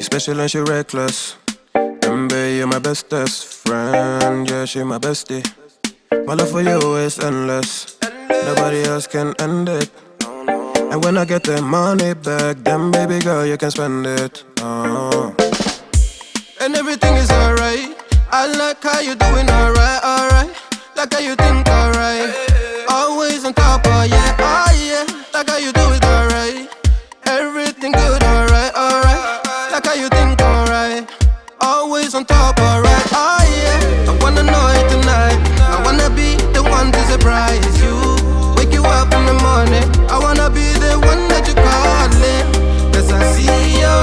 Special and she reckless. Baby, you're my bestest friend. Yeah, she my bestie. My love for you is endless. Nobody else can end it. And when I get the money back, then baby girl, you can spend it. And everything is alright. I like how you doing alright, alright. Like how you think alright. Always on top, oh yeah, oh yeah. Like how you do it alright. Everything good, alright, alright. Like how you think alright. Always on top, alright, oh yeah. I wanna know it tonight. I wanna be the one to surprise you. Wake you up in the morning. I wanna be the one that you calling. Cause I see you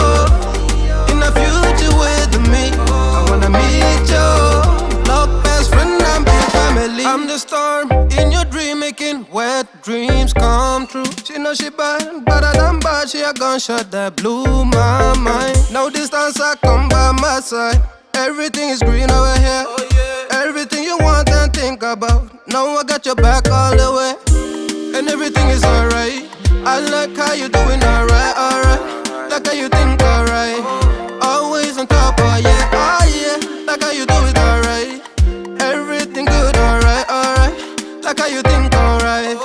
in the future with me. I wanna meet you. Love, best friend, and big family. I'm the storm in your dream, making wet dreams come true. She know she bad, better than bad. She a gunshot that blew my mind. No distance, I come by my side. Everything is green over here. Everything you want and think about. Now I got your back all the way. And everything is alright. I like how you doing alright, alright. Like how you think alright. Always on top, oh yeah, oh yeah. Like how you do it alright. Everything good, alright, alright. Like how you think alright.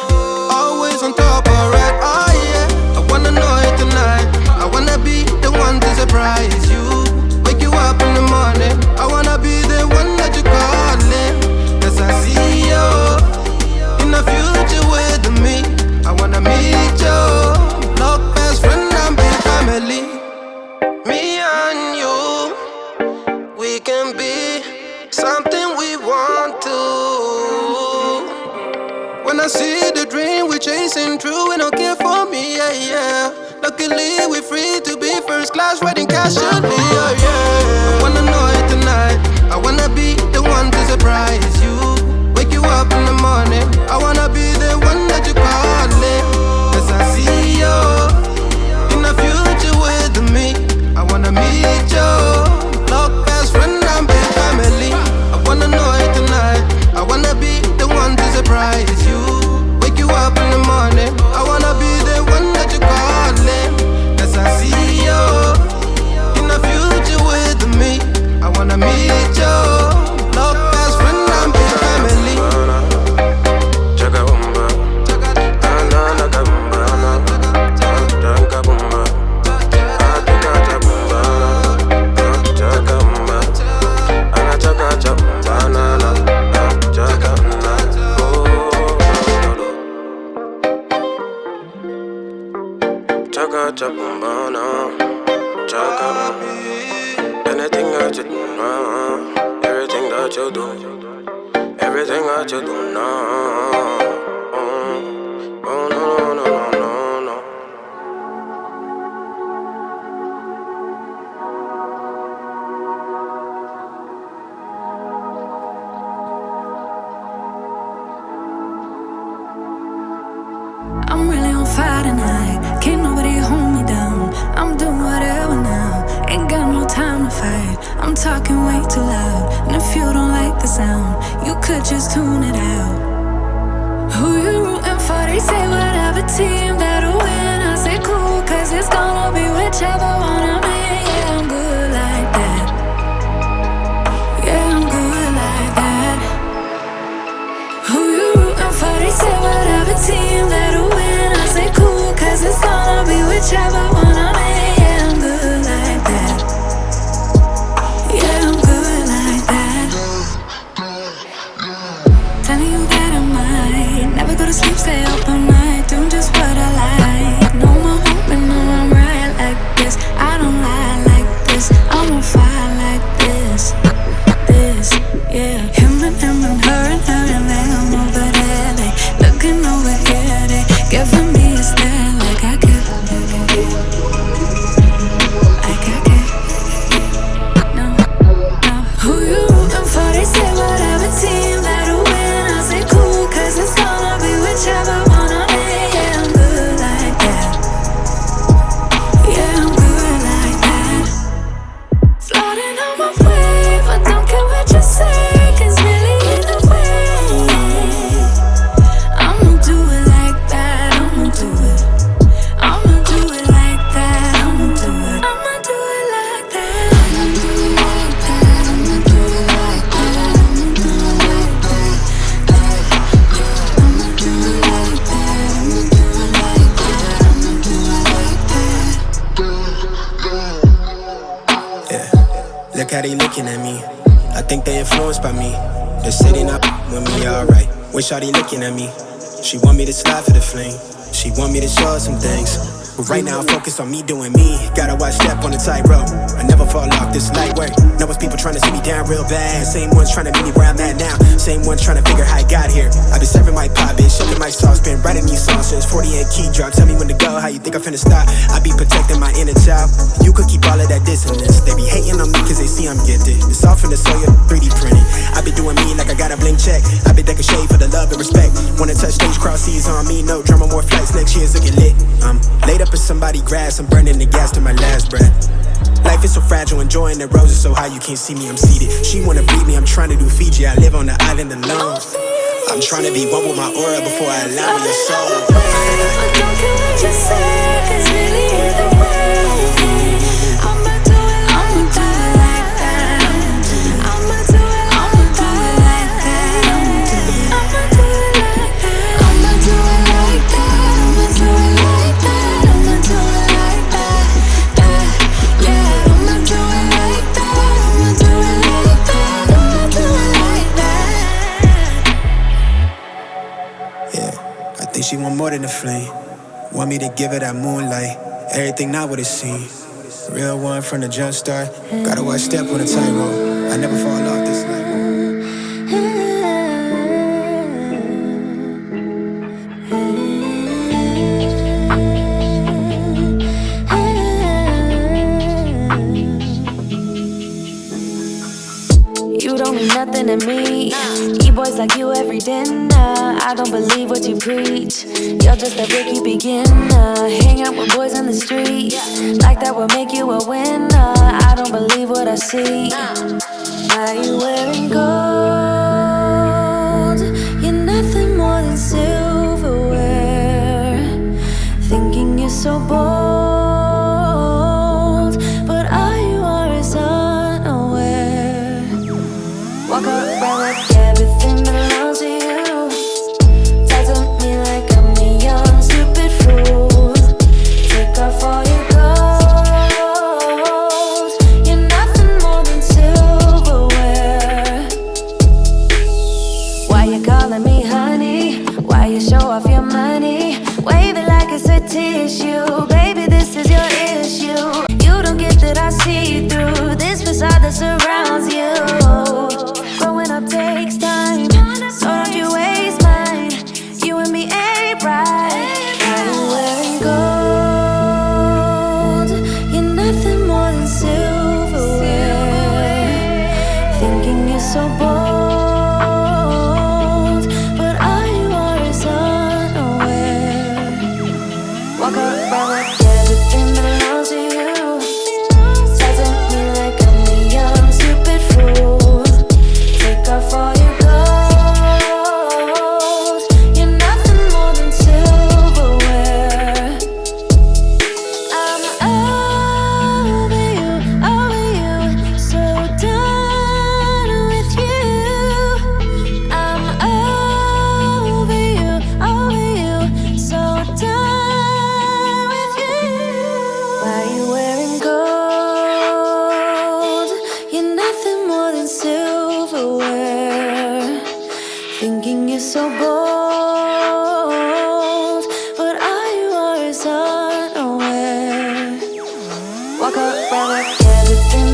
Always on top, alright, oh yeah. I wanna know it tonight. I wanna be the one to surprise you. Wake you up in the morning. I wanna be the one that you calling. Cause I see you in the future with me. I wanna meet you. Love, best friend, and big family. Me and you, we can be something we want to. When I see the dream we're chasing true, we don't care for me, yeah, yeah. Luckily we're free to be first class, riding casually, oh yeah. I wanna know it tonight. I wanna be the one to surprise you. Wake you up in the morning. I wanna be the one that you calling. Cause I see you in the future with me. I wanna meet you. Love, best friend, and big family. I wanna know it tonight. I wanna be the one to surprise you. Wake you up in the morning. I wanna be the one that you calling. Cause I see you in the future with me. I wanna meet you. Love, best friend, and big family. Anything that you do now, everything that you do, everything that you do now. Oh no no no no no. I'm really on fire tonight. Can't nobody hold me down. I'm doing whatever now. Ain't got no time to fight. I'm talking way too loud. And if you don't like the sound, you could just tune it out. Who you rooting for? They say whatever team that'll win. I say cool, cause it's gonna be whichever one I'm in. Yeah, I'm good like that. Yeah, I'm good like that. Who you rooting for? They say whatever team that'll win. I say cool, cause it's gonna be whichever one I'm in. Yeah, I'm good like that. Yeah, I'm good like that. Telling you that I might never go to sleep, stay up all night, doing just what I like. No more hoping, no, I'm right like this. I don't lie like this. I'm on fire like this. This, yeah. Him and her and her and they, I'm over there. They looking over here, they giving me a stare like I give. how they looking at me. I think they influenced by me. They say they not with me, alright. Wish how they looking at me. She want me to slide for the flame. She want me to show her some things. But right now I'm focused on me doing me. Gotta watch step on the tightrope. I never fall off, this light work. Know it's people trying to see me down real bad. Same ones trying to meet me where I'm at now. Same ones trying to figure how I got here. I been serving my pop, bitch, shaking my sauce, been writing these songs since 48 key drop. Tell me when to go, how you think I'm finna stop? I be protecting my inner child. You could keep all of that dissonance. They be hating on me cause they see I'm gifted. It's all from the soil, 3D printed. I been doing me like I got a blank check. I been taking shade for the love and respect. Wanna touch stage, cross seas on me. No drama, more flights, next year's looking lit. I'm laid up in somebody's grass, I'm burning the gas to my last breath. Life is so fragile, enjoying the roses so high you can't see me, I'm seated. She wanna breed me, I'm trying to do Fiji. I live on the island alone. I'm trying to be one with my aura before I allow your soul. But don't care what you say, 'cause really either way, I'ma do it like that. I'ma do it like that. I'ma do it like that. I'ma do it like that. I'ma do it like that. I'ma do it like that. Yeah, I'ma do it like that. I'ma do it like that. I'ma do it like that. Yeah, I think she want more than a flame. Want me to give her that moonlight. Everything not what it seems. Real one from the jump start. Gotta watch step on the tightrope. I never fall off this night. You don't mean nothing to me. E-boys like you every dinner. I don't believe what you preach. You're just a rookie beginner. Hang out with boys in the street. Like that will make you a winner. I don't believe what I see. Why you wearing gold? You're nothing more than silverware. Thinking you're so bold, but all you are is unaware. Walk around like everything belongs to you. Talk to me like I'm a young stupid fool. Take off all your clothes. You're nothing more than silverware. Why you calling me honey? Why you show off your money? Wave it like it's a tissue. Baby, this is your issue. You don't get that I see through this facade that surrounds you. Growing up takes time, so don't you waste mine. You and me ain't right. Why you wearing gold? You're nothing more than silverware. Thinking you're so bold, but all you are is unaware. Walk around like everything belongs to you. Talk to me like I'm a young stupid fool. Take off all your clothes. You're nothing more than silverware. I'm over you, so done with you. I'm over you, so done with you. Why you wearing gold? You're nothing more than silverware. Thinking you're so bold, but all you are is unaware. Walk around like everything